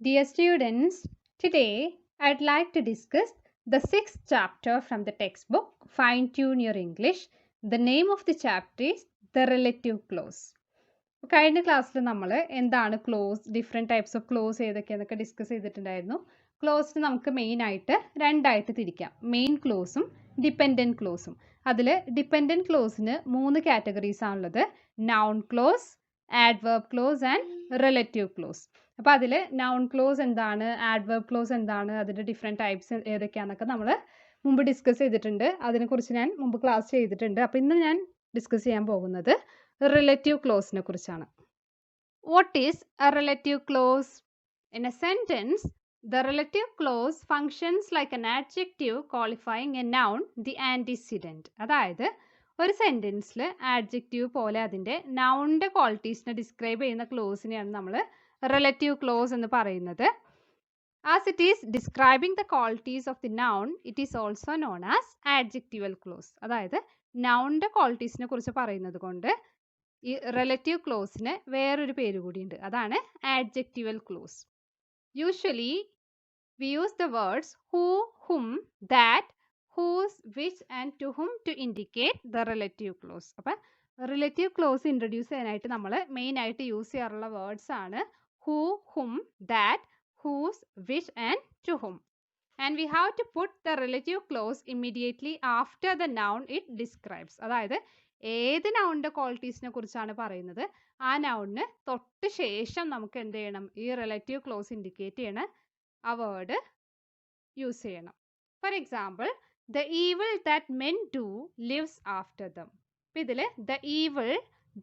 Dear students, today I'd like to discuss the 6th chapter from the textbook Fine Tune Your English. The name of the chapter is The Relative Clause. കഴിഞ്ഞ ക്ലാസ്സിൽ നമ്മൾ എന്താണ് clause, different types of clause ഏതൊക്കെയാണെന്നൊക്കെ discuss ചെയ്തിട്ടുണ്ടായിരുന്നു. ക്ലോസിന് നമുക്ക് മെയിനായിട്ട് രണ്ടായിട്ട് തിരിക്കാം, മെയിൻ ക്ലോസും ഡിപ്പെൻഡൻറ്റ് ക്ലോസും. അതിൽ ഡിപ്പെൻഡൻറ്റ് ക്ലോസിന് 3 കാറ്റഗറീസ് ആണുള്ളത്: noun close, adverb close and relative close. അപ്പോൾ അതിൽ നൗൺ ക്ലോസ് എന്താണ്, ആഡ്വേർബ് ക്ലോസ് എന്താണ്, അതിൻ്റെ ഡിഫറെൻറ്റ് ടൈപ്സ് ഏതൊക്കെയാണെന്നൊക്കെ നമ്മൾ മുമ്പ് ഡിസ്കസ് ചെയ്തിട്ടുണ്ട്. അതിനെക്കുറിച്ച് ഞാൻ മുമ്പ് ക്ലാസ് ചെയ്തിട്ടുണ്ട്. അപ്പോൾ ഇന്ന് ഞാൻ ഡിസ്കസ് ചെയ്യാൻ പോകുന്നത് റിലേറ്റീവ് ക്ലോസിനെ കുറിച്ചാണ്. What is a relative clause? In a sentence, the relative clause functions like an adjective qualifying a noun, the antecedent. അതായത് ഒരു സെൻറ്റൻസിൽ ആഡ്ജക്റ്റീവ് പോലെ അതിൻ്റെ നൗണിൻ്റെ ക്വാളിറ്റീസിനെ ഡിസ്ക്രൈബ് ചെയ്യുന്ന ക്ലോസിനെയാണ് നമ്മൾ റിലേറ്റീവ് ക്ലോസ് എന്ന് പറയുന്നത്. As it is describing the qualities of the noun, it is also known as adjectival clause. അതായത് നൗണിൻ്റെ ക്വാളിറ്റീസിനെ കുറിച്ച് പറയുന്നത് കൊണ്ട് ഈ റിലേറ്റീവ് ക്ലോസിന് വേറൊരു പേര് കൂടിയുണ്ട്, അതാണ് adjectival clause. Usually we use the words who, whom, that, whose, which and to whom to indicate the relative clause. അപ്പം റിലേറ്റീവ് ക്ലോസ് ഇൻട്രൊഡ്യൂസ് ചെയ്യാനായിട്ട് നമ്മൾ മെയിനായിട്ട് യൂസ് ചെയ്യാറുള്ള വേർഡ്സ് ആണ് who, whom, that, whose, which and to whom. And we have to put the relative clause immediately after the noun it describes. അതായത് ഏത് നൗണിൻ്റെ ക്വാളിറ്റീസിനെ കുറിച്ചാണ് പറയുന്നത് ആ നൗണിന് തൊട്ട് ശേഷം നമുക്ക് എന്ത് ചെയ്യണം, ഈ റിലേറ്റീവ് ക്ലോസ് ഇൻഡിക്കേറ്റ് ചെയ്യണ ആ വേർഡ് യൂസ് ചെയ്യണം. Four example, the evil that men do lives after dum. അപ്പം ഇതിൽ the evil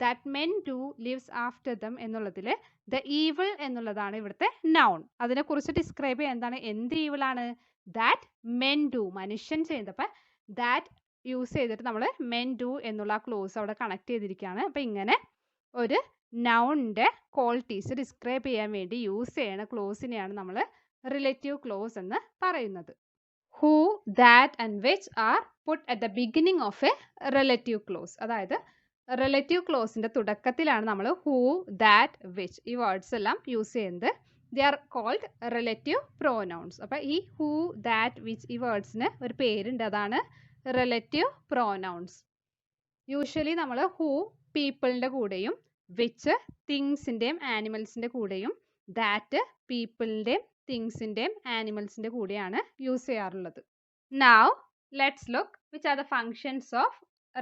that men do lives after dum എന്നുള്ളതിൽ ദ ഈവിൾ എന്നുള്ളതാണ് ഇവിടുത്തെ നൗൺ. അതിനെക്കുറിച്ച് ഡിസ്ക്രൈബ് ചെയ്യാൻ എന്താണ്, എന്ത് ഈവിളാണ്, ദാറ്റ് മെൻ ഡു, മനുഷ്യൻ ചെയ്യുന്നത്. അപ്പം ദാറ്റ് യൂസ് ചെയ്തിട്ട് നമ്മൾ മെൻ ഡു എന്നുള്ള ക്ലോസ് അവിടെ കണക്ട് ചെയ്തിരിക്കുകയാണ്. അപ്പം ഇങ്ങനെ ഒരു നൗണിൻ്റെ ക്വാളിറ്റീസ് ഡിസ്ക്രൈബ് ചെയ്യാൻ വേണ്ടി യൂസ് ചെയ്യണ ക്ലോസിനെയാണ് നമ്മൾ റിലേറ്റീവ് ക്ലോസ് എന്ന് പറയുന്നത്. Who, that and which are put at the beginning of a relative clause. അതായത് റിലേറ്റീവ് ക്ലോസിൻ്റെ തുടക്കത്തിലാണ് നമ്മൾ ഹൂ, ദാറ്റ്, വിച്ച് ഈ വേർഡ്സ് എല്ലാം യൂസ് ചെയ്യുന്നത്. They are called relative pronouns. അപ്പം ഈ ഹൂ, ദാറ്റ്, വിച്ച് ഈ വേർഡ്സിന് ഒരു പേരുണ്ട്, അതാണ് റിലേറ്റീവ് പ്രോനൗൺസ്. യൂഷ്വലി നമ്മൾ ഹൂ പീപ്പിളിൻ്റെ കൂടെയും വിച്ച് തിങ്സിൻ്റെയും ആനിമൽസിൻ്റെ കൂടെയും ദാറ്റ് പീപ്പിളിൻ്റെയും തിങ്സിൻ്റെയും ആനിമൽസിൻ്റെ കൂടെയാണ് യൂസ് ചെയ്യാറുള്ളത്. Now let's look which are the functions of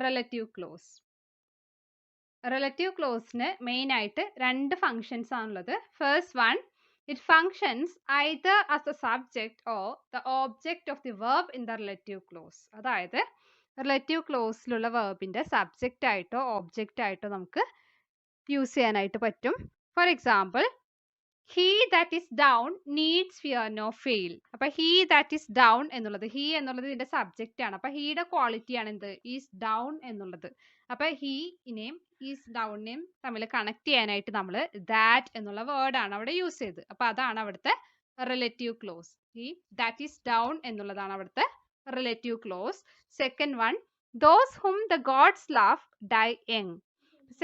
relative clause. Relative ക്ലോസിന് മെയിനായിട്ട് 2 ഫങ്ഷൻസ് ആണുള്ളത്. First one, it functions either as the subject or the object of the verb in the relative clause. അതായത് relative ക്ലോസിലുള്ള വെർബിൻ്റെ subject ആയിട്ടോ object ആയിട്ടോ നമുക്ക് use ചെയ്യാനായിട്ട് പറ്റും. For example, he that is down needs fear no fail. അപ്പം he that is down എന്നുള്ളത്, ഹീ എന്നുള്ളത് ഇതിൻ്റെ സബ്ജക്റ്റ് ആണ്. അപ്പം ഹീയുടെ ക്വാളിറ്റിയാണ് എന്ത്, ഈസ് ഡൗൺ എന്നുള്ളത്. അപ്പം ഹീനെയും ഈസ് ഡൗണിനെയും തമ്മിൽ കണക്ട് ചെയ്യാനായിട്ട് നമ്മൾ ദാറ്റ് എന്നുള്ള വേർഡാണ് അവിടെ യൂസ് ചെയ്തത്. അപ്പം അതാണ് അവിടുത്തെ relative clause. He that is down എന്നുള്ളതാണ് അവിടുത്തെ relative clause. Second one, those whom the gods love die young.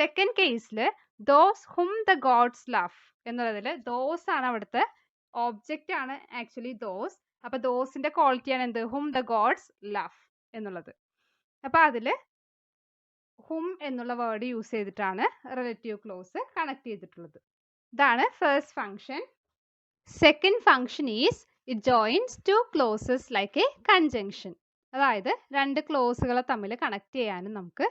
Second കേസിൽ those whom the gods love എന്നുള്ളതിൽ ദോസ് ആണ് അവിടുത്തെ ഓബ്ജക്റ്റ് ആണ് ആക്ച്വലി ദോസ്. അപ്പം ദോസിൻ്റെ ക്വാളിറ്റിയാണ് എന്ത്, ഹും ദ ഗോഡ്സ് ലവ് എന്നുള്ളത്. അപ്പം അതിൽ ഹും എന്നുള്ള വേർഡ് യൂസ് ചെയ്തിട്ടാണ് റിലേറ്റീവ് ക്ലോസ് കണക്ട് ചെയ്തിട്ടുള്ളത്. ഇതാണ് first function. Second function is it joins 2 clauses like a conjunction. അതായത് 2 ക്ലോസുകളെ തമ്മിൽ കണക്ട് ചെയ്യാനും നമുക്ക്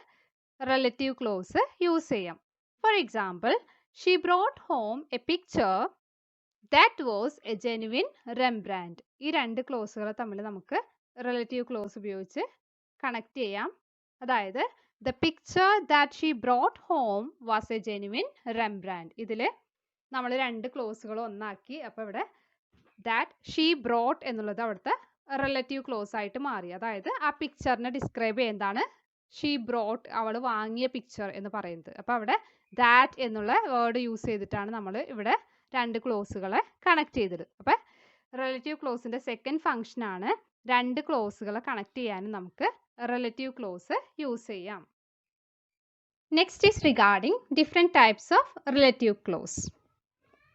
റിലേറ്റീവ് ക്ലോസ് യൂസ് ചെയ്യാം. For example, she brought home a picture that was a genuine Rembrandt. ഈ 2 ക്ലോസുകളെ തമ്മിൽ നമുക്ക് റിലേറ്റീവ് ക്ലോസ് ഉപയോഗിച്ച് കണക്ട് ചെയ്യാം. അതായത് the picture that she brought home was a genuine Rembrandt. ഇതിൽ നമ്മൾ 2 ക്ലോസുകൾ ഒന്നാക്കി. അപ്പോൾ ഇവിടെ that she brought എന്നുള്ളത് അവിടുത്തെ റിലേറ്റീവ് ക്ലോസ് ആയിട്ട് മാറി. അതായത് ആ പിക്ചറിനെ ഡിസ്ക്രൈബ് ചെയ്യുന്നതാണ് she brought, അവൾ വാങ്ങിയ പിക്ചർ എന്ന് പറയുന്നത്. അപ്പോൾ അവിടെ that എന്നുള്ള വേർഡ് യൂസ് ചെയ്തിട്ടാണ് നമ്മൾ ഇവിടെ 2 ക്ലോസുകളെ കണക്ട് ചെയ്തത്. അപ്പോൾ റിലേറ്റീവ് ക്ലോസിൻ്റെ സെക്കൻഡ് ഫങ്ഷനാണ് 2 ക്ലോസുകളെ കണക്ട് ചെയ്യാനും നമുക്ക് റിലേറ്റീവ് ക്ലോസ് യൂസ് ചെയ്യാം. Next is regarding different types of relative clause.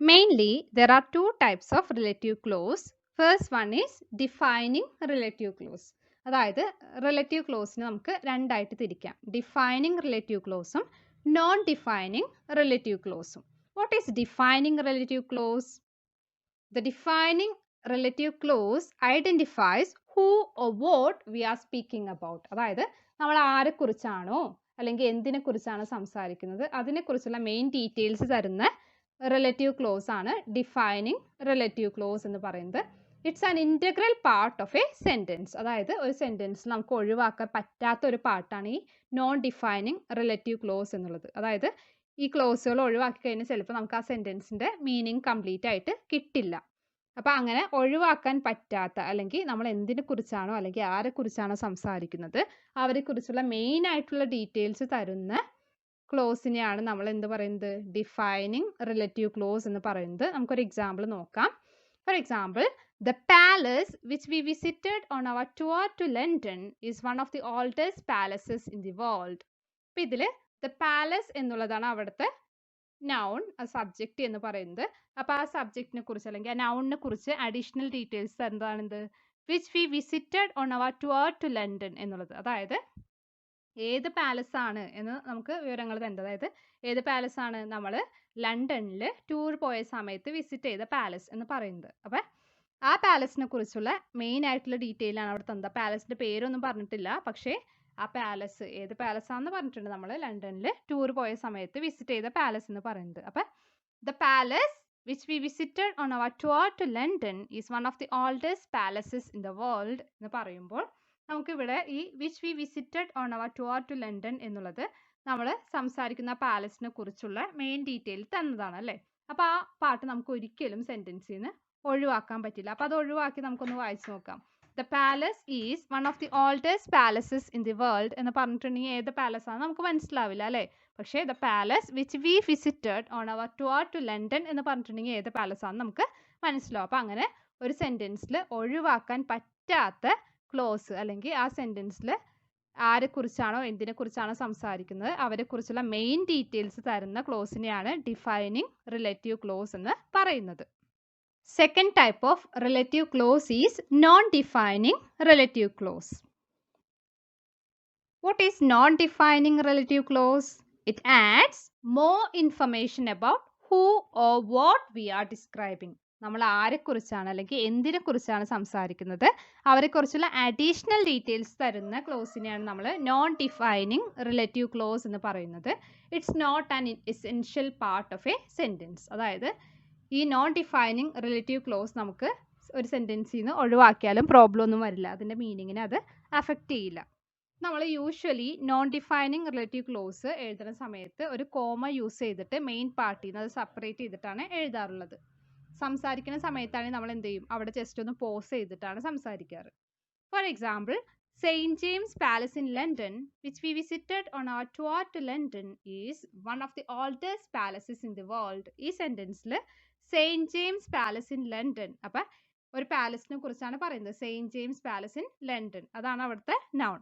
Mainly, there are two types of relative clause. First one is defining relative clause. അതായത് relative ക്ലോസിനെ നമുക്ക് രണ്ടായിട്ട് തിരിക്കാം. ഡിഫൈനിങ് റിലേറ്റീവ് ക്ലോസും non defining relative ക്ലോസും. What is defining relative clause? The defining relative clause identifies who or what we are speaking about. അതായത് നമ്മൾ ആരെക്കുറിച്ചാണോ അല്ലെങ്കിൽ എന്തിനെക്കുറിച്ചാണ് സംസാരിക്കുന്നത് അതിനെക്കുറിച്ചുള്ള മെയിൻ ഡീറ്റെയിൽസ് തരുന്ന റിലേറ്റീവ് ക്ലോസ് ആണ് ഡിഫൈനിങ് റിലേറ്റീവ് ക്ലോസ് എന്ന് പറയുന്നത്. It's an integral part of a sentence. അതായത് ഒരു സെൻറ്റൻസിൽ നമുക്ക് ഒഴിവാക്കാൻ പറ്റാത്ത ഒരു പാർട്ടാണ് ഈ നോൺ ഡിഫൈനിങ് റിലേറ്റീവ് ക്ലോസ് എന്നുള്ളത്. അതായത് ഈ ക്ലോസുകൾ ഒഴിവാക്കി കഴിഞ്ഞാൽ ചിലപ്പോൾ നമുക്ക് ആ സെൻറ്റൻസിൻ്റെ മീനിങ് കംപ്ലീറ്റ് ആയിട്ട് കിട്ടില്ല. അപ്പോൾ അങ്ങനെ ഒഴിവാക്കാൻ പറ്റാത്ത അല്ലെങ്കിൽ നമ്മൾ എന്തിനെക്കുറിച്ചാണോ അല്ലെങ്കിൽ ആരെക്കുറിച്ചാണോ സംസാരിക്കുന്നത് അവരെക്കുറിച്ചുള്ള മെയിൻ ആയിട്ടുള്ള ഡീറ്റെയിൽസ് തരുന്ന ക്ലോസിനെയാണ് നമ്മൾ എന്ത് പറയുന്നത്? ഡിഫൈനിങ് റിലേറ്റീവ് ക്ലോസ് എന്ന് പറയുന്നത്. നമുക്കൊരു എക്സാമ്പിൾ നോക്കാം. For example, the palace which we visited on our tour to London is one of the oldest palaces in the world. അപ്പോൾ ഇതിൽ the palace എന്നുള്ളതാണ് അവിടുത്തെ നൗൺ, സബ്ജക്റ്റ് എന്ന് പറയുന്നത്. അപ്പോൾ ആ സബ്ജക്റ്റിനെ കുറിച്ച് അല്ലെങ്കിൽ ആ നൗണിനെ കുറിച്ച് അഡീഷണൽ ഡീറ്റെയിൽസ് എന്താണെന്ത്? Which we visited on our tour to London എന്നുള്ളത്. അതായത് ഏത് പാലസ് ആണ് എന്ന് നമുക്ക് വിവരങ്ങൾ തരുന്നത്. അതായത് ഏത് പാലസ് ആണ് നമ്മൾ ലണ്ടനിൽ ടൂർ പോയ സമയത്ത് വിസിറ്റ് ചെയ്ത പാലസ് എന്ന് പറയുന്നത്. അപ്പം ആ പാലസിനെ കുറിച്ചുള്ള മെയിൻ ആയിട്ടുള്ള ഡീറ്റെയിൽ ആണ് അവിടെ തന്നത്. പാലസിന്റെ പേരൊന്നും പറഞ്ഞിട്ടില്ല, പക്ഷേ ആ പാലസ് ഏത് പാലസാണെന്ന് പറഞ്ഞിട്ടുണ്ട്. നമ്മൾ ലണ്ടനിൽ ടൂർ പോയ സമയത്ത് വിസിറ്റ് ചെയ്ത പാലസ് എന്ന് പറയുന്നത്. അപ്പം the palace which we visited on our tour to London is one of the oldest palaces in the world എന്ന് പറയുമ്പോൾ നമുക്കിവിടെ ഈ which we visited on our tour to London എന്നുള്ളത് നമ്മൾ സംസാരിക്കുന്ന പാലസിനെ കുറിച്ചുള്ള മെയിൻ ഡീറ്റെയിൽ തന്നതാണ് അല്ലേ. അപ്പോൾ ആ പാട്ട് നമുക്ക് ഒരിക്കലും സെൻറ്റൻസിൽ നിന്ന് ഒഴിവാക്കാൻ പറ്റില്ല. അപ്പോൾ അത് ഒഴിവാക്കി നമുക്കൊന്ന് വായിച്ചു നോക്കാം. The palace is one of the oldest palaces in the world എന്ന് പറഞ്ഞിട്ടുണ്ടെങ്കിൽ ഏത് പാലസാണ് നമുക്ക് മനസ്സിലാവില്ല അല്ലേ. പക്ഷേ the palace which we visited on our tour to London എന്ന് പറഞ്ഞിട്ടുണ്ടെങ്കിൽ ഏത് പാലസാണെന്ന് നമുക്ക് മനസ്സിലാവും. അപ്പോൾ അങ്ങനെ ഒരു സെൻറ്റൻസിൽ ഒഴിവാക്കാൻ പറ്റാത്ത ക്ലോസ് അല്ലെങ്കിൽ ആ സെൻറ്റൻസിൽ ആരെക്കുറിച്ചാണോ എന്തിനെക്കുറിച്ചാണോ സംസാരിക്കുന്നത് അവരെക്കുറിച്ചുള്ള മെയിൻ ഡീറ്റെയിൽസ് തരുന്ന ക്ലോസിനെയാണ് ഡിഫൈനിങ് റിലേറ്റീവ് ക്ലോസ് എന്ന് പറയുന്നത്. Second type of relative close is known defining relative close. What is non-defining relative clause? It adds more information about who or what we are describing. നമ്മൾ ആരെക്കുറിച്ചാണ് അല്ലെങ്കിൽ എന്തിനെക്കുറിച്ചാണ് സംസാരിക്കുന്നത് അവരെക്കുറിച്ചുള്ള additional details തരുന്ന ക്ലോസിനെയാണ് നമ്മൾ non defining relative clause എന്ന് പറയുന്നത്. It's not an essential part of a sentence. അതായത് ഈ നോൺ ഡിഫൈനിങ് റിലേറ്റീവ് ക്ലോസ് നമുക്ക് ഒരു സെൻറ്റൻസിൽ നിന്ന് ഒഴിവാക്കിയാലും പ്രോബ്ലം ഒന്നും വരില്ല. അതിൻ്റെ മീനിങ്ങിനെ അത് അഫക്റ്റ് ചെയ്യില്ല. നമ്മൾ usually non defining relative close എഴുതുന്ന സമയത്ത് ഒരു കോമ യൂസ് ചെയ്തിട്ട് മെയിൻ പാർട്ടിൽ നിന്ന് അത് സെപ്പറേറ്റ് ചെയ്തിട്ടാണ് എഴുതാറുള്ളത്. സംസാരിക്കുന്ന സമയത്താണെങ്കിൽ നമ്മൾ എന്ത് ചെയ്യും? അവിടെ ജസ്റ്റ് ഒന്ന് പോസ് ചെയ്തിട്ടാണ് സംസാരിക്കാറ്. For example, Saint James palace in London which we visited on our tour to London is one of the oldest palaces in the world. ഈ സെൻറ്റൻസിൽ Saint James palace in London, അപ്പം ഒരു പാലസിനെ കുറിച്ചാണ് പറയുന്നത്. Saint James palace in London അതാണ് അവിടുത്തെ noun.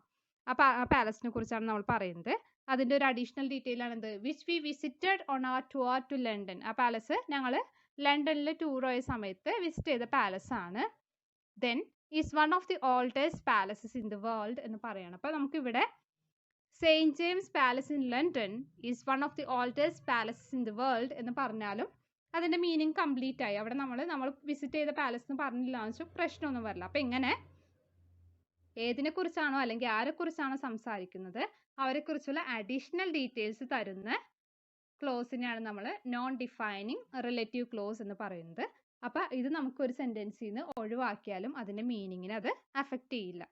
അപ്പോൾ ആ പാലസിനെ കുറിച്ചാണ് നമ്മൾ പറയുന്നത്. അതിൻ്റെ ഒരു അഡീഷണൽ ഡീറ്റെയിൽ ആണ് എന്ത്? Which we visited on our tour to London. ആ പാലസ് ഞങ്ങൾ ലണ്ടനിൽ ടൂർ പോയ സമയത്ത് വിസിറ്റ് ചെയ്ത പാലസ് ആണ്. Then is one of the oldest palaces in the world എന്ന് പറയണം. അപ്പോൾ നമുക്കിവിടെ Saint James palace in London is one of the oldest palaces in the world എന്ന് പറഞ്ഞാലും അതിൻ്റെ മീനിങ് കംപ്ലീറ്റ് ആയി. അവിടെ നമ്മൾ വിസിറ്റ് ചെയ്ത പാലസ് എന്ന് പറഞ്ഞില്ല എന്ന് വെച്ചാൽ പ്രശ്നമൊന്നും വരില്ല. അപ്പോൾ ഇങ്ങനെ ഏതിനെക്കുറിച്ചാണോ അല്ലെങ്കിൽ ആരെക്കുറിച്ചാണോ സംസാരിക്കുന്നത് അവരെക്കുറിച്ചുള്ള അഡീഷണൽ ഡീറ്റെയിൽസ് തരുന്ന ക്ലോസിനെയാണ് നമ്മൾ നോൺ ഡിഫൈനിങ് റിലേറ്റീവ് ക്ലോസ് എന്ന് പറയുന്നത്. അപ്പോൾ ഇത് നമുക്കൊരു സെൻറ്റൻസിൽ നിന്ന് ഒഴിവാക്കിയാലും അതിൻ്റെ മീനിങ്ങിനെ അത് അഫക്റ്റ് ചെയ്യില്ല.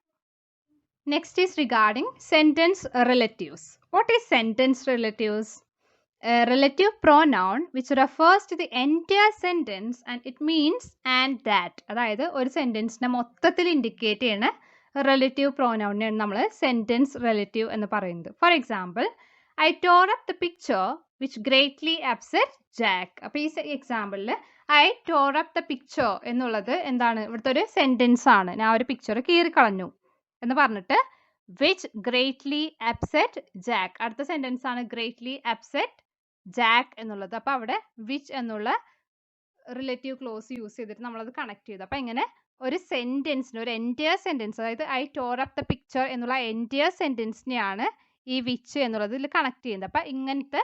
Next is regarding sentence relatives. What is sentence relatives? A relative pronoun which refers to the entire sentence and it means and that. അതായത് ഒരു സെൻറ്റൻസിനെ മൊത്തത്തിൽ ഇൻഡിക്കേറ്റ് ചെയ്യുന്ന റിലേറ്റീവ് പ്രോനൗണിനെയാണ് നമ്മൾ സെൻറ്റൻസ് റിലേറ്റീവ് എന്ന് പറയുന്നത്. For example, I tore up the picture which greatly upset Jack. അപ്പോൾ ഈ എക്സാമ്പിളിൽ I tore up the picture എന്നുള്ളത് എന്താണ്? ഇവിടുത്തെ ഒരു സെൻറ്റൻസ് ആണ്. ഞാൻ ഒരു പിക്ചർ കീറിക്കളഞ്ഞു എന്ന് പറഞ്ഞിട്ട് വിച്ച് ഗ്രേറ്റ്ലി അപ്സെറ്റ് ജാക്ക്. അടുത്ത സെൻറ്റൻസ് ആണ് ഗ്രേറ്റ്ലി അപ്സെറ്റ് ജാക്ക് എന്നുള്ളത്. അപ്പോൾ അവിടെ വിച്ച് എന്നുള്ള റിലേറ്റീവ് ക്ലോസ് യൂസ് ചെയ്തിട്ട് നമ്മളത് കണക്ട് ചെയ്തു. അപ്പം ഇങ്ങനെ ഒരു സെൻറ്റൻസിന്, ഒരു എൻറ്റയർ സെൻറ്റൻസ്, അതായത് I tore up the picture എന്നുള്ള എൻറ്റയർ സെൻറ്റൻസിനെയാണ് ഈ വിച്ച് എന്നുള്ളതിൽ കണക്ട് ചെയ്യുന്നത്. അപ്പം ഇങ്ങനത്തെ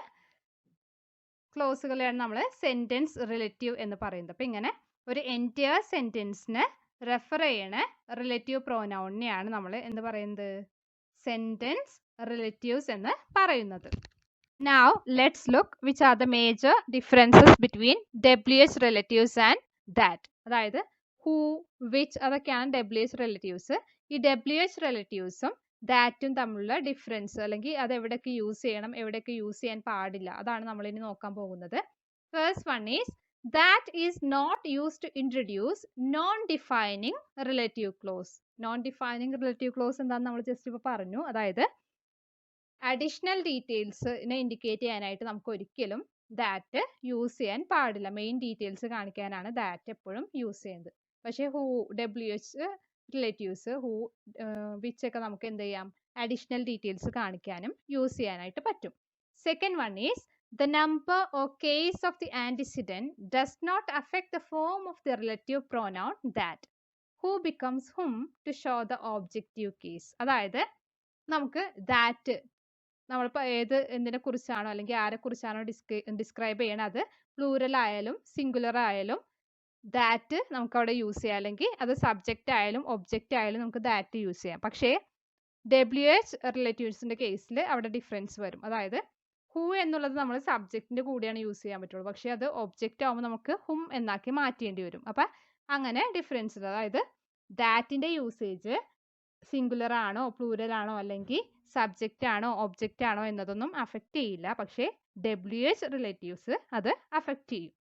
ക്ലോസുകളെയാണ് നമ്മൾ സെൻറ്റൻസ് റിലേറ്റീവ് എന്ന് പറയുന്നത്. അപ്പം ഇങ്ങനെ ഒരു എൻറ്റയർ സെൻറ്റൻസിന് റെഫർ ചെയ്യണ റിലേറ്റീവ് പ്രോനൗണിനെയാണ് നമ്മൾ എന്ത് പറയുന്നത്? സെൻറ്റൻസ് റിലേറ്റീവ്സ് എന്ന് പറയുന്നത്. Now let's look which are the major differences between WH relatives and that. അതായത് who, which അതൊക്കെയാണ് WH relatives. ഈ WH relatives-ഉം ദാറ്റും തമ്മിലുള്ള ഡിഫറൻസ്, അല്ലെങ്കിൽ അത് എവിടെയൊക്കെ യൂസ് ചെയ്യണം, എവിടെയൊക്കെ യൂസ് ചെയ്യാൻ പാടില്ല, അതാണ് നമ്മൾ ഇനി നോക്കാൻ പോകുന്നത്. First one is that is not used to introduce non-defining relative clause. Non-defining relative clause എന്താണെന്ന് നമ്മൾ ജസ്റ്റ് ഇപ്പോൾ പറഞ്ഞു. അതായത് അഡീഷണൽ ഡീറ്റെയിൽസിനെ ഇൻഡിക്കേറ്റ് ചെയ്യാനായിട്ട് നമുക്ക് ഒരിക്കലും ദാറ്റ് യൂസ് ചെയ്യാൻ പാടില്ല. മെയിൻ ഡീറ്റെയിൽസ് കാണിക്കാനാണ് ദാറ്റ് എപ്പോഴും യൂസ് ചെയ്യുന്നത്. പക്ഷേ who, WH relatives, who, which ഒക്കെ നമുക്ക് എന്ത് ചെയ്യാം? അഡീഷണൽ ഡീറ്റെയിൽസ് കാണിക്കാനും യൂസ് ചെയ്യാനായിട്ട് പറ്റും. Second one is the number or case of the antecedent does not affect the form of the relative pronoun that. Who becomes whom to show the objective case. അതായത് നമുക്ക് that നമ്മളിപ്പോൾ എന്തിനെ കുറിച്ചാണോ അല്ലെങ്കിൽ ആരെ കുറിച്ചാണോ describe ചെയ്യണത്, അത് പ്ലൂറൽ ആയാലും singular ആയാലും ദാറ്റ് നമുക്ക് അവിടെ യൂസ് ചെയ്യാം. അല്ലെങ്കിൽ അത് സബ്ജക്റ്റ് ആയാലും ഒബ്ജക്റ്റ് ആയാലും നമുക്ക് ദാറ്റ് യൂസ് ചെയ്യാം. പക്ഷേ WH റിലേറ്റീവ്സിന്റെ കേസിൽ അവിടെ ഡിഫറൻസ് വരും. അതായത് ഹൂ എന്നുള്ളത് നമ്മൾ സബ്ജക്റ്റിന്റെ കൂടെയാണ് യൂസ് ചെയ്യാൻ പറ്റുള്ളൂ. പക്ഷേ അത് ഒബ്ജക്റ്റ് ആകുമ്പോൾ നമുക്ക് ഹും എന്നാക്കി മാറ്റേണ്ടി വരും. അപ്പം അങ്ങനെ ഡിഫറൻസ് ഉണ്ട്. അതായത് ദാറ്റിന്റെ യൂസേജ് സിംഗുലർ ആണോ പ്ലൂരൽ ആണോ അല്ലെങ്കിൽ സബ്ജക്റ്റ് ആണോ ഒബ്ജക്റ്റ് ആണോ എന്നതൊന്നും അഫക്റ്റ് ചെയ്യില്ല. പക്ഷേ WH റിലേറ്റീവ്സ് അത് അഫക്റ്റ് ചെയ്യും.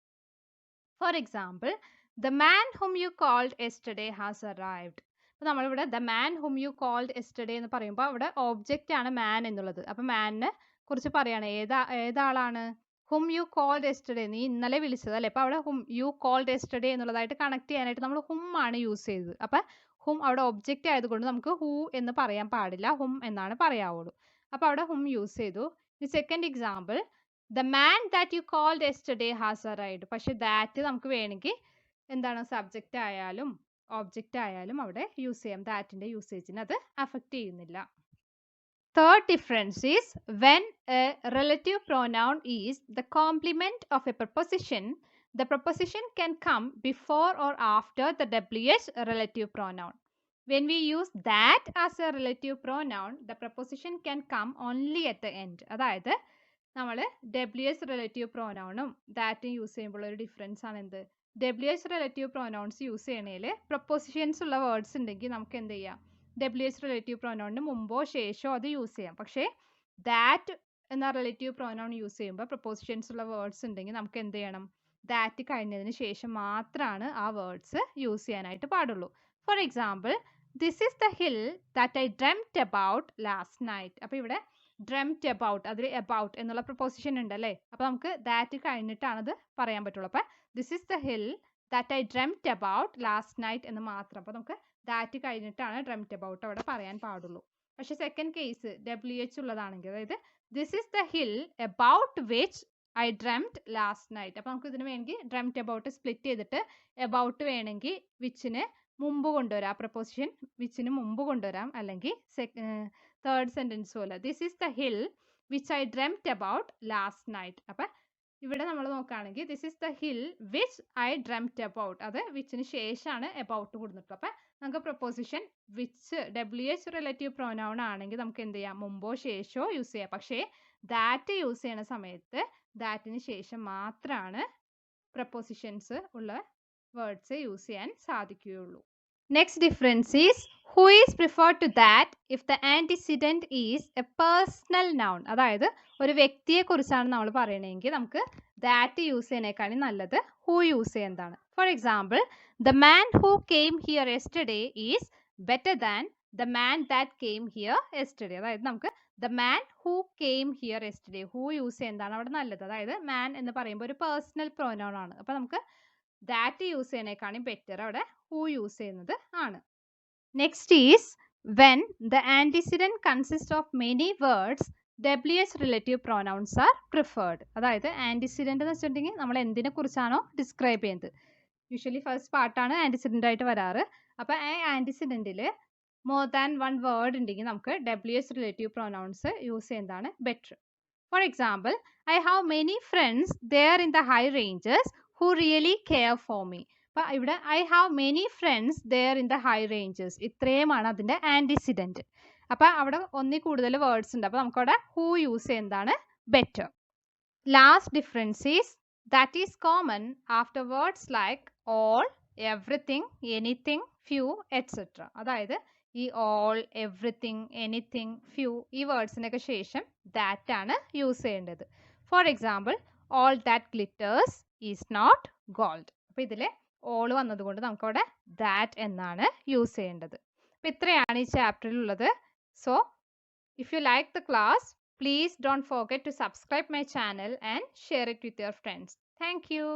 For example, the man whom you called yesterday has arrived. അപ്പോൾ നമ്മളിവിടെ the man whom you called yesterday എന്ന് പറയുമ്പോൾ അവിടെ ഒബ്ജക്റ്റ് ആണ് മാൻ എന്നുള്ളത്. അപ്പം മാനിനെ കുറിച്ച് പറയാണ്. ഏതാളാണ്? ഹും യു കോൾഡ് യെസ്റ്റർഡേ, നീ ഇന്നലെ വിളിച്ചത് അല്ലേ. അപ്പോൾ അവിടെ ഹും യു കോൾഡ് യെസ്റ്റർഡേ എന്നുള്ളതായിട്ട് കണക്ട് ചെയ്യാനായിട്ട് നമ്മൾ ഹും ആണ് യൂസ് ചെയ്തത്. അപ്പം ഹും അവിടെ ഒബ്ജക്റ്റ് ആയതുകൊണ്ട് നമുക്ക് ഹൂ എന്ന് പറയാൻ പാടില്ല, ഹും എന്നാണ് പറയാവുള്ളൂ. അപ്പോൾ അവിടെ ഹും യൂസ് ചെയ്തു. Second example, the man that you called yesterday has arrived. പക്ഷെ ദാറ്റ് നമുക്ക് വേണമെങ്കിൽ എന്താണ് സബ്ജക്റ്റ് ആയാലും ഒബ്ജക്റ്റ് ആയാലും അവിടെ യൂസ് ചെയ്യാം. ദാറ്റിന്റെ യൂസേജിന് അത് അഫക്റ്റ് ചെയ്യുന്നില്ല. Third difference is when a relative pronoun is the complement of a preposition, the preposition can come before or after the WH relative pronoun. When we use that as a relative pronoun, the preposition can come only at the end. അതായത് നമ്മൾ WH relative pronounഉം ദാറ്റും use ചെയ്യുമ്പോൾ ഒരു difference ആണ് എന്ത്? WH relative pronouns use ചെയ്യണേൽ prepositions ഉള്ള വേർഡ്സ് ഉണ്ടെങ്കിൽ നമുക്ക് എന്ത് ചെയ്യാം? WH റിലേറ്റീവ് പ്രോനൗണിന് മുമ്പോ ശേഷമോ അത് യൂസ് ചെയ്യാം. പക്ഷേ ദാറ്റ് എന്ന റിലേറ്റീവ് പ്രോനൗൺ യൂസ് ചെയ്യുമ്പോൾ പ്രൊപ്പോസിഷൻസ് ഉള്ള വേർഡ്സ് ഉണ്ടെങ്കിൽ നമുക്ക് എന്ത് ചെയ്യണം? ദാറ്റ് കഴിഞ്ഞതിന് ശേഷം മാത്രമാണ് ആ വേർഡ്സ് യൂസ് ചെയ്യാനായിട്ട് പാടുള്ളൂ. For example, this is the hill that I dreamt about last night. അപ്പോൾ ഇവിടെ ഡ്രെംറ്റ് അബൌട്ട്, അതിൽ അബൌട്ട് എന്നുള്ള പ്രൊപ്പോസിഷൻ ഉണ്ടല്ലേ. അപ്പോൾ നമുക്ക് ദാറ്റ് കഴിഞ്ഞിട്ടാണ് അത് പറയാൻ പറ്റുള്ളൂ. അപ്പോൾ this is the hill that I dreamt about last night എന്ന് മാത്രം. അപ്പോൾ നമുക്ക് ദാറ്റ് കഴിഞ്ഞിട്ടാണ് ഡ്രെംറ്റ് അബൌട്ട് അവിടെ പറയാൻ പാടുള്ളൂ. പക്ഷെ സെക്കൻഡ് കേസ് WH ഉള്ളതാണെങ്കിൽ, അതായത് this is the hill about which I dreamt last night. അപ്പോൾ നമുക്ക് ഇതിന് വേണമെങ്കിൽ ഡ്രെംറ്റ് അബൌട്ട് സ്പ്ലിറ്റ് ചെയ്തിട്ട് അബൌട്ട് വേണമെങ്കിൽ വിച്ചിന് മുമ്പ് കൊണ്ടുവരാം, പ്രപ്പോസിഷൻ വിച്ചിന് മുമ്പ് കൊണ്ടുവരാം. അല്ലെങ്കിൽ തേർഡ് സെൻറ്റൻസ് പോലെ this is the hill which I dreamt about last night. അപ്പം ഇവിടെ നമ്മൾ നോക്കുകയാണെങ്കിൽ this is the hill which I dreamt about, അത് വിച്ചിന് ശേഷമാണ് അബൌട്ട് കൊടുത്തിട്ടുള്ളത്. അപ്പം നമുക്ക് preposition which WH relative pronoun ആണെങ്കിൽ നമുക്ക് എന്ത് ചെയ്യാം? മുമ്പോ ശേഷമോ യൂസ് ചെയ്യാം. പക്ഷേ ദാറ്റ് യൂസ് ചെയ്യുന്ന സമയത്ത് ദാറ്റിന് ശേഷം മാത്രമാണ് പ്രപ്പോസിഷൻസ് ഉള്ള വേർഡ്സ് യൂസ് ചെയ്യാൻ സാധിക്കുകയുള്ളൂ. Next difference is who is preferred to that if the antecedent is a personal noun. അതായത് ഒരു വ്യക്തിയെ കുറിച്ചാണ് നമ്മൾ പറയണമെങ്കിൽ നമുക്ക് ദാറ്റ് യൂസ് ചെയ്യുന്നതിനേക്കാളും നല്ലത് ഹൂ യൂസ് ചെയ്യുന്നതാണ്. For example, the man who came here yesterday is better than the man that came here yesterday. അതായത് നമുക്ക് the man who came here yesterday, who use ചെയ്യുന്നതാണ് അവിടെ നല്ലത്. അതായത് man എന്ന് പറയുമ്പോൾ ഒരു പേഴ്സണൽ പ്രോനൗൺ ആണ്. അപ്പോൾ നമുക്ക് ദാറ്റ് യൂസ് ചെയ്യുന്നതിനേക്കാളും ബെറ്റർ അവിടെ ഹൂ യൂസ് ചെയ്യുന്നത് ആണ്. Next is when the antecedent consists of many words WH relative pronouns are preferred. അതായത് ആൻറ്റിസിഡൻ്റ് എന്ന് വെച്ചിട്ടുണ്ടെങ്കിൽ നമ്മൾ എന്തിനെ കുറിച്ചാണോ ഡിസ്ക്രൈബ് ചെയ്യുന്നത്, യൂഷ്വലി ഫസ്റ്റ് പാർട്ടാണ് ആൻറ്റിസിഡൻ്റ് ആയിട്ട് വരാറ്. അപ്പോൾ ആ ആൻറ്റിസിഡൻറ്റിൽ മോർ ദാൻ വൺ വേർഡ് ഉണ്ടെങ്കിൽ നമുക്ക് WH റിലേറ്റീവ് പ്രൊനൗൺസ് യൂസ് ചെയ്യുന്നതാണ് better. For example, I have many friends there in the high ranges who really care for me. അപ്പോൾ ഇവിടെ I have many friends there in the high ranges, ഇത്രയുമാണ് അതിൻ്റെ antecedent. അപ്പോൾ അവിടെ ഒന്നിൽ കൂടുതൽ words ഉണ്ട്. അപ്പോൾ നമുക്കവിടെ ഹൂ യൂസ് ചെയ്യുന്നതാണ് better. Last difference is that is common after words like all, everything, anything, few, etc. അതായത് ഈ all, everything, anything, few ഈ വേർഡ്സിനൊക്കെ ശേഷം that ആണ് യൂസ് ചെയ്യേണ്ടത്. For example, all that glitters is not gold. അപ്പോൾ ഇതിൽ all വന്നതുകൊണ്ട് നമുക്കവിടെ that എന്നാണ് യൂസ് ചെയ്യേണ്ടത്. അപ്പോൾ ഇത്രയാണ് ഈ ചാപ്റ്ററിലുള്ളത്. So if you like the class, please don't forget to subscribe my channel and share it with your friends. Thank you.